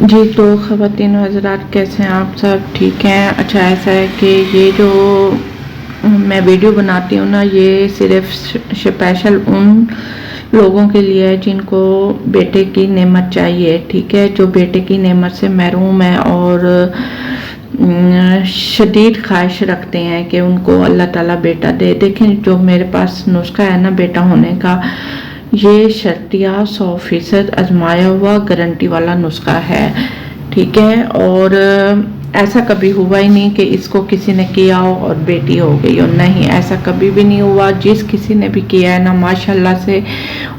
जी तो ख़वातीन हज़रात, कैसे हैं आप सब? ठीक हैं। अच्छा, ऐसा है कि ये जो मैं वीडियो बनाती हूँ ना, ये सिर्फ स्पेशल उन लोगों के लिए है जिनको बेटे की नेमत चाहिए। ठीक है, जो बेटे की नेमत से महरूम है और शदीद ख्वाहिश रखते हैं कि उनको अल्लाह ताला बेटा दे। देखें, जो मेरे पास नुस्खा है ना बेटा होने का, ये शर्तिया 100% आजमाया हुआ गारंटी वाला नुस्खा है। ठीक है, और ऐसा कभी हुआ ही नहीं कि इसको किसी ने किया हो और बेटी हो गई हो। नहीं, ऐसा कभी भी नहीं हुआ। जिस किसी ने भी किया है ना, माशाल्लाह से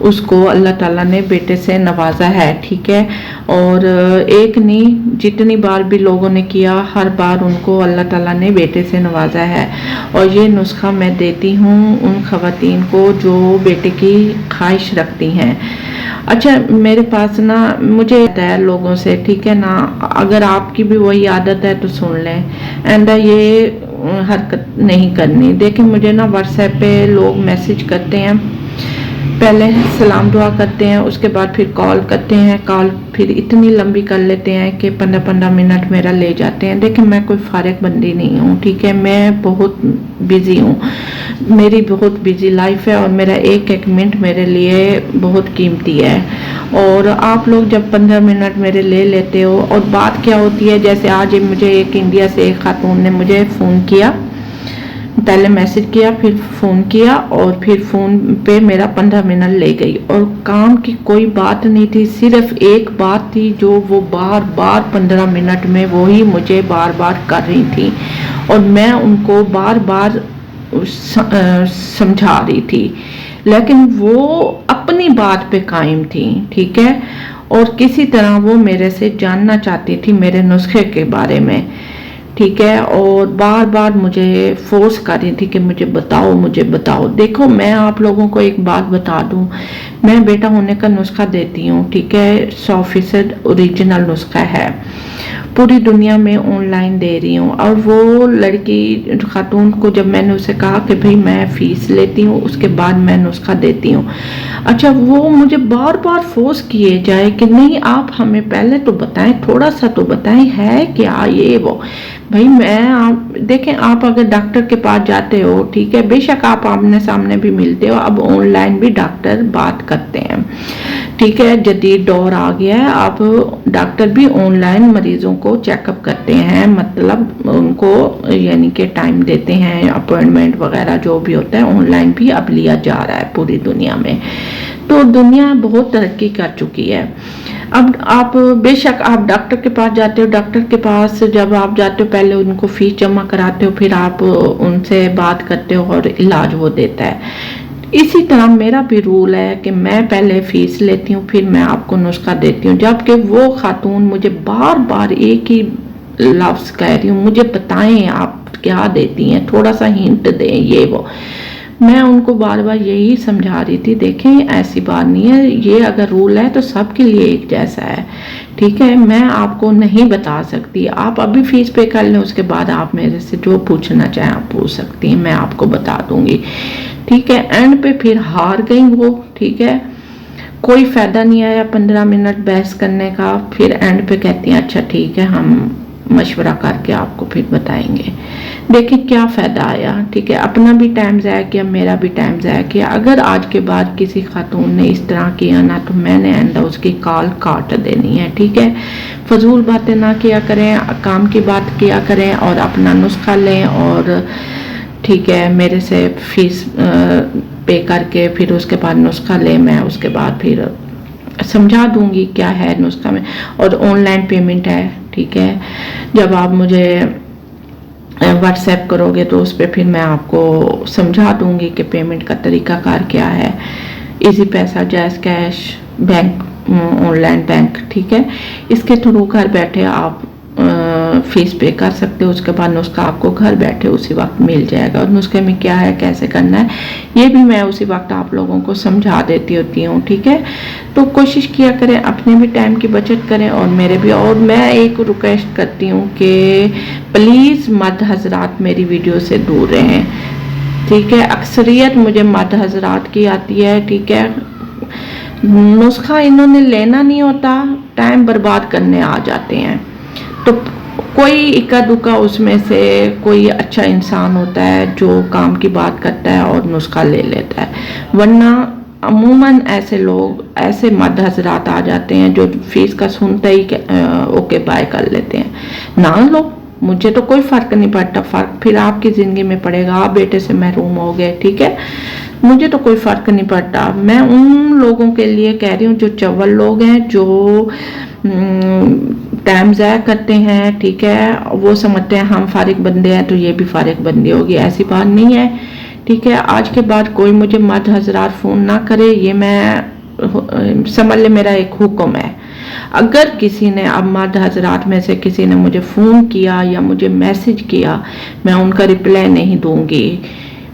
उसको अल्लाह ताला ने बेटे से नवाजा है। ठीक है, और एक नहीं, जितनी बार भी लोगों ने किया, हर बार उनको अल्लाह ताला ने बेटे से नवाजा है। और ये नुस्खा मैं देती हूँ उन ख़वातीन को जो बेटे की ख्वाहिश रखती हैं। अच्छा, मेरे पास ना, मुझे आता है लोगों से, ठीक है ना, अगर आपकी भी वही आदत है तो सुन लें, आइंदा ये हरकत नहीं करनी। देखिए, मुझे ना व्हाट्सएप पे लोग मैसेज करते हैं, पहले सलाम दुआ करते हैं, उसके बाद फिर कॉल करते हैं। कॉल फिर इतनी लंबी कर लेते हैं कि 15-15 मिनट मेरा ले जाते हैं। देखिए, मैं कोई फारिग बंदी नहीं हूँ। ठीक है, मैं बहुत बिज़ी हूँ, मेरी बहुत बिज़ी लाइफ है और मेरा एक एक मिनट मेरे लिए बहुत कीमती है। और आप लोग जब 15 मिनट मेरे ले लेते हो, और बात क्या होती है, जैसे आज मुझे एक इंडिया से एक खातून ने मुझे फ़ोन किया, पहले मैसेज किया, फिर फ़ोन किया, और फिर फ़ोन पे मेरा 15 मिनट ले गई। और काम की कोई बात नहीं थी, सिर्फ एक बात थी जो वो बार बार 15 मिनट में वही मुझे बार बार कर रही थी, और मैं उनको बार बार समझा रही थी, लेकिन वो अपनी बात पे कायम थी। ठीक है, और किसी तरह वो मेरे से जानना चाहती थी मेरे नुस्खे के बारे में। ठीक है, और बार बार मुझे फोर्स कर रही थी कि मुझे बताओ, मुझे बताओ। देखो, मैं आप लोगों को एक बात बता दूं, मैं बेटा होने का नुस्खा देती हूँ। ठीक है, 100% ओरिजिनल नुस्खा है, पूरी दुनिया में ऑनलाइन दे रही हूँ। और वो लड़की खातून को जब मैंने उसे कहा कि भाई मैं फ़ीस लेती हूँ, उसके बाद मैं नुस्खा देती हूँ, अच्छा, वो मुझे बार बार फोर्स किए जाए कि नहीं, आप हमें पहले तो बताएं, थोड़ा सा तो बताएं है क्या ये वो। भाई, आप देखें, आप अगर डॉक्टर के पास जाते हो, ठीक है, बेशक आप आमने सामने भी मिलते हो, अब ऑनलाइन भी डॉक्टर बात करते हैं। ठीक है, जदीद दौर आ गया है, अब डॉक्टर भी ऑनलाइन मरीजों को चेकअप करते हैं, मतलब उनको यानी कि टाइम देते हैं, अपॉइंटमेंट वगैरह जो भी होता है ऑनलाइन भी अब लिया जा रहा है पूरी दुनिया में। तो दुनिया बहुत तरक्की कर चुकी है। अब आप बेशक आप डॉक्टर के पास जाते हो, डॉक्टर के पास जब आप जाते हो पहले उनको फीस जमा कराते हो, फिर आप उनसे बात करते हो और इलाज वो देता है। इसी तरह मेरा भी रूल है कि मैं पहले फीस लेती हूँ, फिर मैं आपको नुस्खा देती हूँ। जबकि वो खातून मुझे बार बार एक ही लफ्ज़ कह रही हूँ, मुझे बताएं आप क्या देती हैं, थोड़ा सा हिंट दें, ये वो। मैं उनको बार बार यही समझा रही थी, देखें ऐसी बात नहीं है, ये अगर रूल है तो सबके लिए एक जैसा है। ठीक है, मैं आपको नहीं बता सकती, आप अभी फीस पे कर लें, उसके बाद आप मेरे से जो पूछना चाहें आप पूछ सकती हैं, मैं आपको बता दूंगी। ठीक है, एंड पे फिर हार गई वो। ठीक है, कोई फ़ायदा नहीं आया 15 मिनट बहस करने का। फिर एंड पे कहती हैं अच्छा ठीक है, हम मशवरा करके आपको फिर बताएंगे। देखिए क्या फ़ायदा आया। ठीक है, अपना भी टाइम ज़ाया किया, मेरा भी टाइम ज़ाया किया। अगर आज के बाद किसी खातून ने इस तरह किया ना, तो मैंने आइंदा उसकी कॉल काट देनी है। ठीक है, फजूल बातें ना किया करें, काम की बात किया करें और अपना नुस्खा लें। और ठीक है, मेरे से फीस पे करके फिर उसके बाद नुस्खा लें, मैं उसके बाद फिर समझा दूंगी क्या है नुस्खा में। और ऑनलाइन पेमेंट है। ठीक है, जब आप मुझे व्हाट्सएप करोगे तो उस पर फिर मैं आपको समझा दूंगी कि पेमेंट का तरीकाकार क्या है। इजी पैसा, jazz cash, bank, online bank. ठीक है, इसके थ्रू घर बैठे आप फीस पे कर सकते हो। उसके बाद नुस्खा आपको घर बैठे उसी वक्त मिल जाएगा। और नुस्खे में क्या है, कैसे करना है, ये भी मैं उसी वक्त आप लोगों को समझा देती होती हूँ। ठीक है, तो कोशिश किया करें, अपने भी टाइम की बचत करें और मेरे भी। और मैं एक रिक्वेस्ट करती हूँ कि प्लीज़ मर्द हजरात मेरी वीडियो से दूर रहें। ठीक है, अक्सरियत मुझे मर्द हजरात की आती है। ठीक है, नुस्खा इन्होंने लेना नहीं होता, टाइम बर्बाद करने आ जाते हैं। तो कोई इक्का दुक्का उसमें से कोई अच्छा इंसान होता है जो काम की बात करता है और नुस्खा ले लेता है, वरना अमूमन ऐसे लोग, ऐसे मर्द हजरात आ जाते हैं जो फीस का सुनते ही ओके बाय कर लेते हैं, ना लो मुझे तो कोई फर्क नहीं पड़ता, फर्क फिर आपकी जिंदगी में पड़ेगा, आप बेटे से महरूम हो गए, ठीक है, मुझे तो कोई फर्क नहीं पड़ता। मैं उन लोगों के लिए कह रही हूँ जो चव्वल लोग हैं, जो टाइम ज़ाया करते हैं, ठीक है, वो समझते हैं हम फारिग बंदे हैं तो ये भी फारिग बंदी होगी, ऐसी बात नहीं है, ठीक है। आज के बाद कोई मुझे मर्द हजरात फ़ोन ना करे, ये मैं समझ ले मेरा एक हुक्म है। अगर किसी ने, अब मर्द हजरात में से किसी ने मुझे फ़ोन किया या मुझे मैसेज किया, मैं उनका रिप्लाई नहीं दूंगी।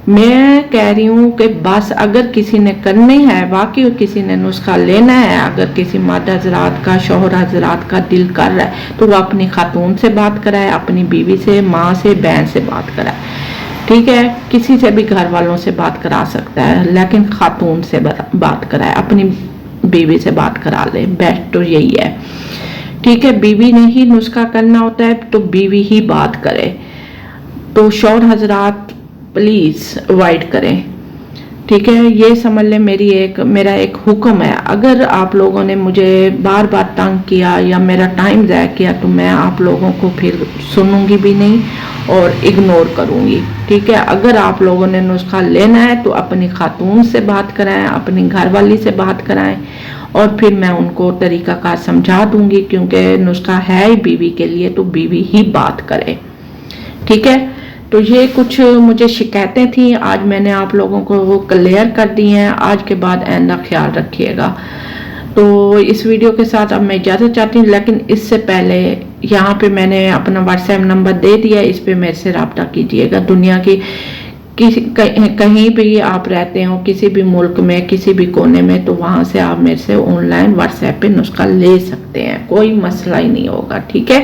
मैं कह रही हूँ कि बस अगर किसी ने करनी है, वाकई किसी ने नुस्खा लेना है, अगर किसी मर्द हजरात का, शौहर हजरात का दिल कर रहा है तो वो अपनी खातून से बात कराए, अपनी बीवी से, माँ से, बहन से बात कराए, ठीक है। किसी से भी घर वालों से बात करा सकता है, लेकिन खातून से बात कराए, अपनी बीवी से बात करा ले, बेस्ट तो यही है, ठीक है। बीवी ने ही नुस्खा करना होता है तो बीवी ही बात करे। तो शौहर हजरात प्लीज़ अवॉइड करें, ठीक है। ये समझ लें मेरा एक हुक्म है। अगर आप लोगों ने मुझे बार बार तंग किया या मेरा टाइम ज़ाया किया तो मैं आप लोगों को फिर सुनूंगी भी नहीं और इग्नोर करूंगी, ठीक है। अगर आप लोगों ने नुस्खा लेना है तो अपनी खातून से बात कराएं, अपनी घरवाली से बात कराएं और फिर मैं उनको तरीक़ाकार समझा दूंगी, क्योंकि नुस्खा है ही बीवी के लिए तो बीवी ही बात करे, ठीक है। तो ये कुछ मुझे शिकायतें थी, आज मैंने आप लोगों को वो क्लियर कर दी हैं। आज के बाद आइंदा ख्याल रखिएगा। तो इस वीडियो के साथ अब मैं इजाज़त चाहती हूँ, लेकिन इससे पहले यहाँ पे मैंने अपना व्हाट्सएप नंबर दे दिया, इस पे मेरे से रब्ता कीजिएगा। दुनिया की कहीं भी आप रहते हो, किसी भी मुल्क में, किसी भी कोने में, तो वहाँ से आप मेरे से ऑनलाइन व्हाट्सएप पे नुस्खा ले सकते हैं, कोई मसला ही नहीं होगा, ठीक है।